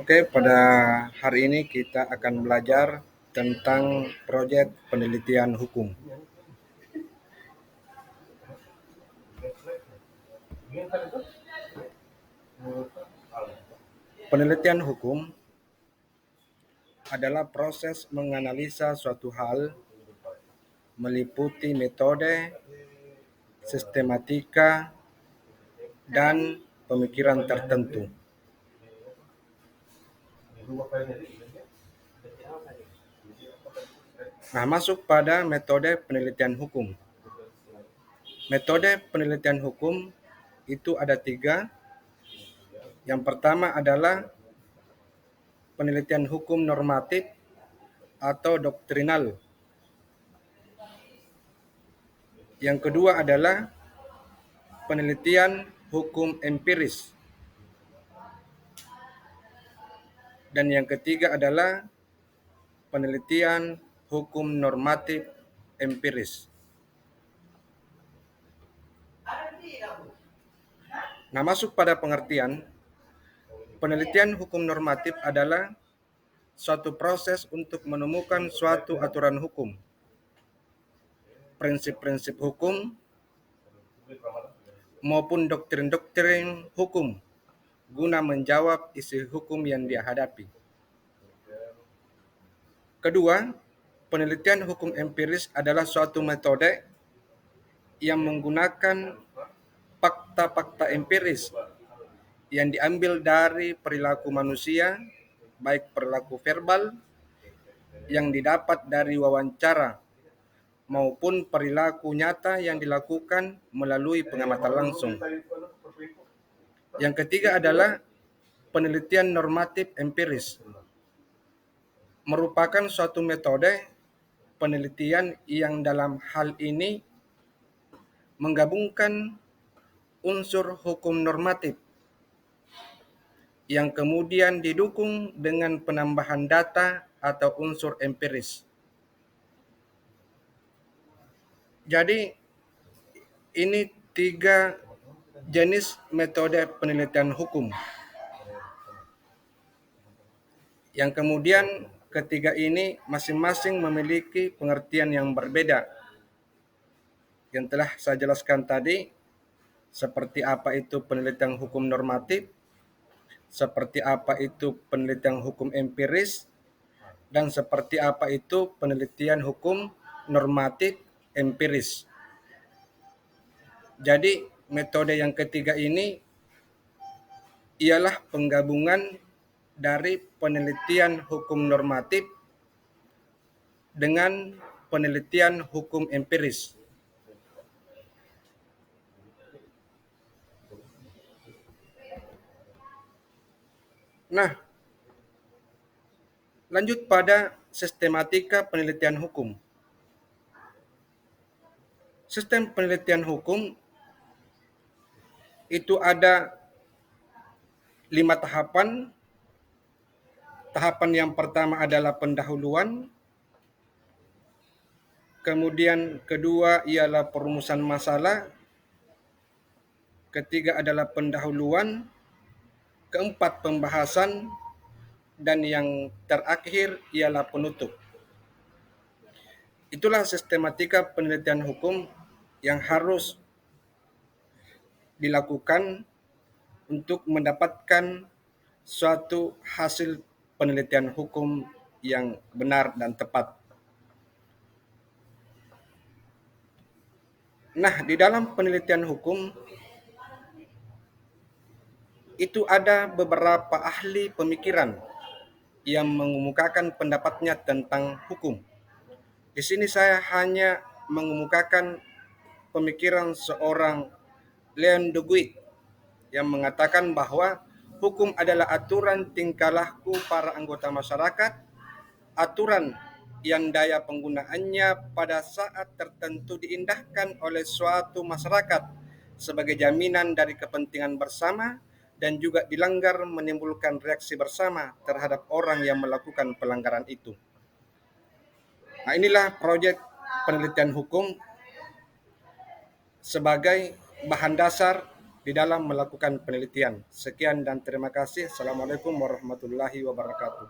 Oke, pada hari ini kita akan belajar tentang proyek penelitian hukum. Penelitian hukum adalah proses menganalisa suatu hal meliputi metode, sistematika, dan pemikiran tertentu. Nah, masuk pada metode penelitian hukum. Metode penelitian hukum itu ada 3. Yang pertama adalah penelitian hukum normatif atau doktrinal. Yang kedua adalah penelitian hukum empiris. Dan yang ketiga adalah penelitian hukum normatif empiris. Nah, masuk pada pengertian, penelitian hukum normatif adalah suatu proses untuk menemukan suatu aturan hukum, prinsip-prinsip hukum, maupun doktrin-doktrin hukum guna menjawab isi hukum yang dihadapi. Kedua, penelitian hukum empiris adalah suatu metode yang menggunakan fakta-fakta empiris yang diambil dari perilaku manusia, baik perilaku verbal yang didapat dari wawancara maupun perilaku nyata yang dilakukan melalui pengamatan langsung. Yang ketiga adalah penelitian normatif empiris, merupakan suatu metode penelitian yang dalam hal ini menggabungkan unsur hukum normatif yang kemudian didukung dengan penambahan data atau unsur empiris. Jadi ini 3 jenis metode penelitian hukum. Yang kemudian ketiga ini masing-masing memiliki pengertian yang berbeda. Yang telah saya jelaskan tadi, seperti apa itu penelitian hukum normatif, seperti apa itu penelitian hukum empiris, dan seperti apa itu penelitian hukum normatif empiris. Jadi metode yang ketiga ini ialah penggabungan dari penelitian hukum normatif dengan penelitian hukum empiris. Nah, lanjut pada sistematika penelitian hukum. Sistem penelitian hukum itu ada 5 tahapan. Tahapan yang pertama adalah pendahuluan. Kemudian kedua ialah perumusan masalah. Ketiga adalah pendahuluan. Keempat pembahasan. Dan yang terakhir ialah penutup. Itulah sistematika penelitian hukum yang harus dilakukan untuk mendapatkan suatu hasil penelitian hukum yang benar dan tepat. Nah, di dalam penelitian hukum itu ada beberapa ahli pemikiran yang mengemukakan pendapatnya tentang hukum. Di sini saya hanya mengemukakan pemikiran seorang Leon Deguy yang mengatakan bahwa hukum adalah aturan tingkah laku para anggota masyarakat, aturan yang daya penggunaannya pada saat tertentu diindahkan oleh suatu masyarakat sebagai jaminan dari kepentingan bersama dan juga dilanggar menimbulkan reaksi bersama terhadap orang yang melakukan pelanggaran itu. Nah, inilah proyek penelitian hukum sebagai bahan dasar di dalam melakukan penelitian. Sekian dan terima kasih. Assalamualaikum warahmatullahi wabarakatuh.